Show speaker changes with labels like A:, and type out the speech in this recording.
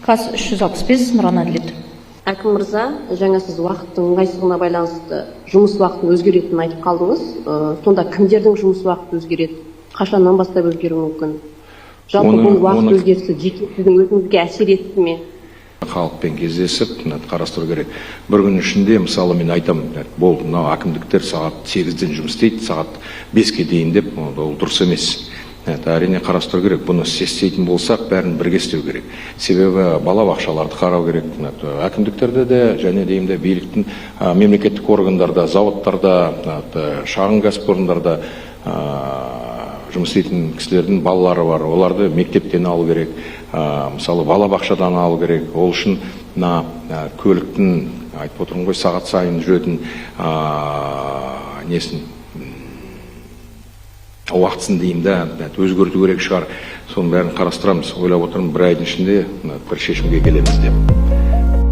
A: Қаз 365 Нұран Әділет.
B: Әкім мырза, жаңа сіз уақыттың ыңғайсыздығына байланысты жұмыс уақытын өзгеретінін айтып қалдыңыз. Сонда кімдердің жұмыс уақыты өзгереді? Қашаннан бастап өзгеруі мүмкін? Жалпы бұл уақыт өзгерісі жеке сіздің өзіңізге әсер етті ме?
C: Халықпен кездесіп, қарастыру керек. Бір күн ішінде, мысалы, мен айтам, бұл әкімдіктер сағат 8-ден жұмыс істейді, сағат 5-ке дейін деп, ол дұрыс емес. Әрине қарастыру керек. Бұны істейтін болсақ, бәрін бірге істеу керек. Себебі балабақшаларды қарау керек. Әкімдіктерде де, және деймде биліктің мемлекеттік органдарда, заводтарда, шағын кәсіпорындарда жұмыс істейтін кісілердің балалары бар. Оларды мектептен алу керек. Мысалы, балабақшадан алу керек. Ол үшін көліктің, айтып отырмын ғой, сағат сайын жүретін несін уақытсын деймді өзгерту керек шығар. Соның бәрін қарастырамыз. Ойлап отырмын, бір айдың ішінде бір шешімге келеміз деп.